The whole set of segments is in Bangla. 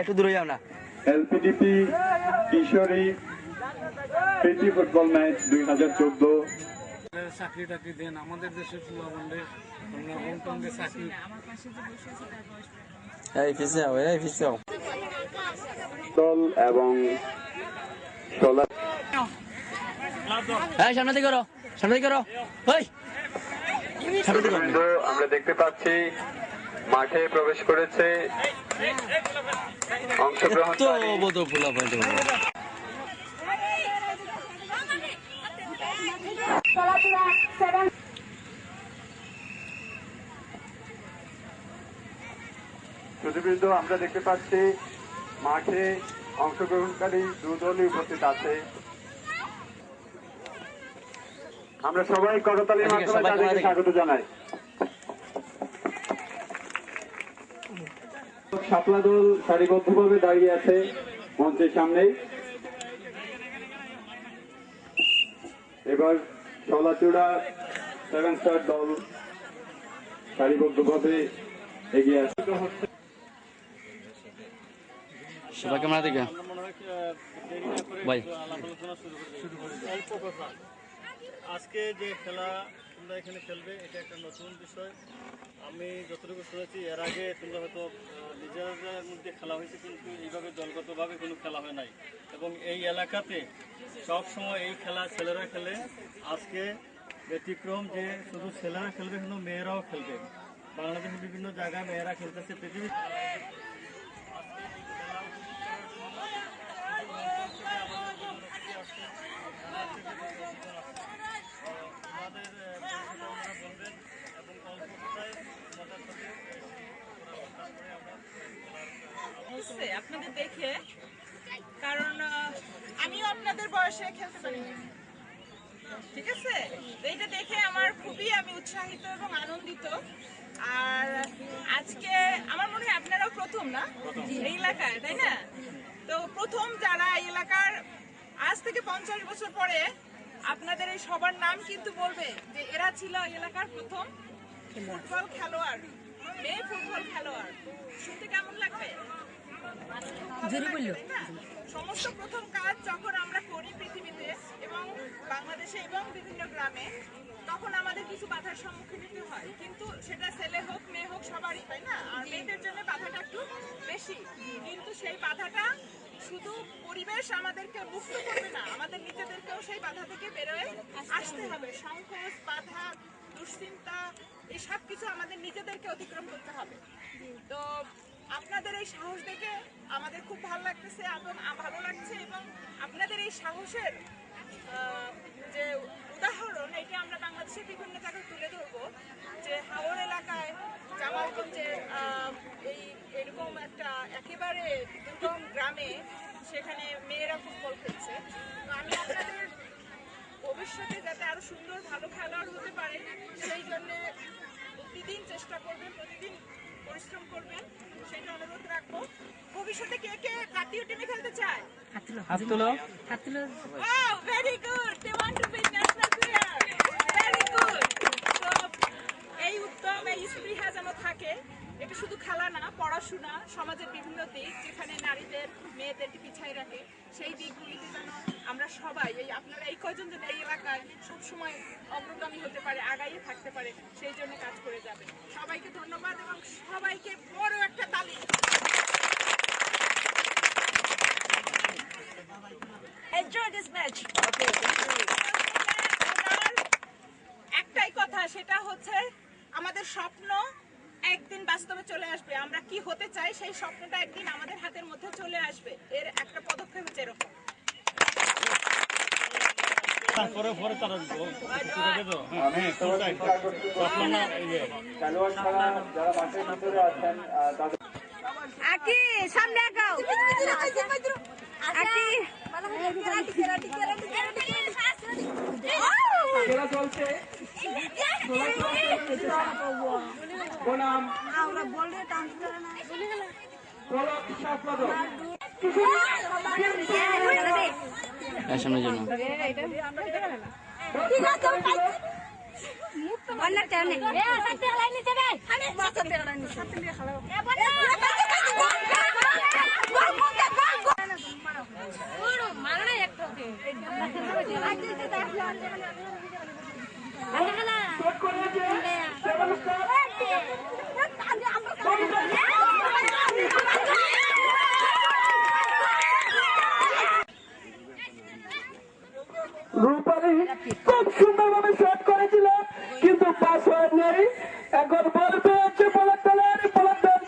একটু দূরে যাও না। এলপিডিপি কিশোরী প্রীতি ফুটবল ম্যাচ 2014। চাকরি টাকরি দেন আমাদের দেশের যুবকদের হংকংয়ে চাকরি। দল এবং সামনে দিকে করো, সামনে দিকে করো। আমরা দেখতে পাচ্ছি মাঠে প্রবেশ করেছে অংশগ্রহণ। সুধীবৃন্দ, আমরা দেখতে পাচ্ছি মাঠে অংশগ্রহণকারী দুদলই উপস্থিত আছে। আমরা সবাই করতালির মাধ্যমে তাদেরকে স্বাগত জানাই। শাপলা দল সারিবদ্ধভাবে দাঁড়িয়ে আছে মঞ্চের সামনেই। এবার শলাচূড়া 7 স্টার দল সারিবদ্ধভাবে এগিয়ে আসতে হচ্ছে। সবাই ক্যামেরা দিকে ভাই। আজকে যে খেলা তোমরা এখানে খেলবে এটা একটা নতুন বিষয়। আমি যতটুকু শুনেছি এর আগে তোমরা হয়তো নিজেদের মধ্যে খেলা হয়েছে, কিন্তু এইভাবে দলগতভাবে কোনো খেলা হয় নাই। এবং এই এলাকাতে সব সময় এই খেলা ছেলেরা খেলে। আজকে ব্যতিক্রম যে শুধু ছেলেরা খেলবে, কিন্তু মেয়েরাও খেলবে। বাংলাদেশের বিভিন্ন জায়গায় মেয়েরা খেলতেছে। পৃথিবী আপনাদের দেখে, কারণ আমিও আপনাদের বয়সে খেলতে পারি, ঠিক আছে? এইটা দেখে আমার খুবই আমি উৎসাহিত এবং আনন্দিত। আর আজকে আমার মনে হয় আপনারাও প্রথম না এই এলাকায়, তাই না? তো প্রথম যারা এই এলাকার, আজ থেকে 50 বছর পরে আপনাদের এই সবার নাম কিন্তু বলবে যে এরা ছিল এই এলাকার প্রথম ফুটবল খেলোয়াড়, মেয়ে ফুটবল খেলোয়াড়। শুনতে কেমন লাগবে? সমস্ত প্রথম কাজ যখন আমরা করি পৃথিবীতে এবং বাংলাদেশে এবং বিভিন্ন গ্রামে, তখন আমাদের কিছু বাধার সম্মুখীন হতে হয়। কিন্তু সেটা ছেলে হোক মেয়ে হোক সবারই, তাই না? আর মেয়েদের জন্য বাধাটা একটু বেশি। কিন্তু সেই বাধাটা শুধু পরিবেশ আমাদেরকে মুক্ত করবে না, আমাদের নিজেদেরকেও সেই বাধা থেকে বেরোয় আসতে হবে। সংকোচ, বাধা, দুশ্চিন্তা, এই সব কিছু আমাদের নিজেদেরকে অতিক্রম করতে হবে। তো আপনাদের এই সাহস দেখে আমাদের খুব ভালো লাগতেছে এবং ভালো লাগছে। এবং আপনাদের এই সাহসের যে উদাহরণ, এটা আমরা বাংলাদেশের বিভিন্ন জায়গায় তুলে ধরবো। যে হাওর এলাকায়, জামালগঞ্জে এরকম একটা একেবারে দুর্গম গ্রামে সেখানে মেয়েরা ফুটবল খেলছে। তো আমি আপনাদের ভবিষ্যতে যাতে আরো সুন্দর ভালো খেলোয়াড় হতে পারে সেই জন্যে প্রতিদিন চেষ্টা করবেন, প্রতিদিন পরিশ্রম করবেন, সেটা অনুরোধ রাখবো। ভবিষ্যতে কে কে জাতীয় টিমে খেলতে চায়? হাত তুলো। Wow, very good. They want to be national player. Very good. So এই উদ্যম, এই স্পৃহা যেন থাকে। এটা শুধু খেলা না, পড়াশোনা, সমাজের বিভিন্ন দিক যেখানে নারীদের মেয়েদেরকে পিছায় রাখে, সেই দিকগুলিতে যেন আমরা সবাই, এই আপনারা এই কয়জন যেন এই এলাকায় সবসময় অগ্রগামী হতে পারে, আগাইয়ে থাকতে পারে, সেই জন্য কাজ করে যাবে। সবাইকে ধন্যবাদ এবং সবাইকে বড় একটা তালি। Enjoy this match. একটাই কথা, সেটা হচ্ছে আমাদের স্বপ্ন একদিন বাস্তবে চলে আসবে। আমরা কি হতে চাই সেই স্বপ্নটা একদিন আমাদের হাতের মধ্যে চলে আসবে। এর একটা পদক্ষেপ হচ্ছে এরকম। আকি সামনে আগাও। আকি খেলা চলছে। বনাম আমরা বললে সামনের জন্য রূপালী খুব সুন্দরভাবে সেট করেছিল, কিন্তু পাসওয়ার্ড নেই। এখন বল পেয়েছে পলাতন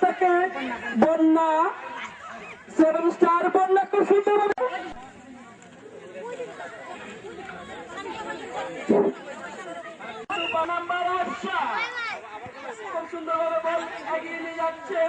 থেকে বন্যা, 7 স্টার বন্যা খুব সুন্দরভাবে নাম্বার আশা খুব সুন্দরভাবে বল এগিয়ে নিয়ে যাচ্ছে।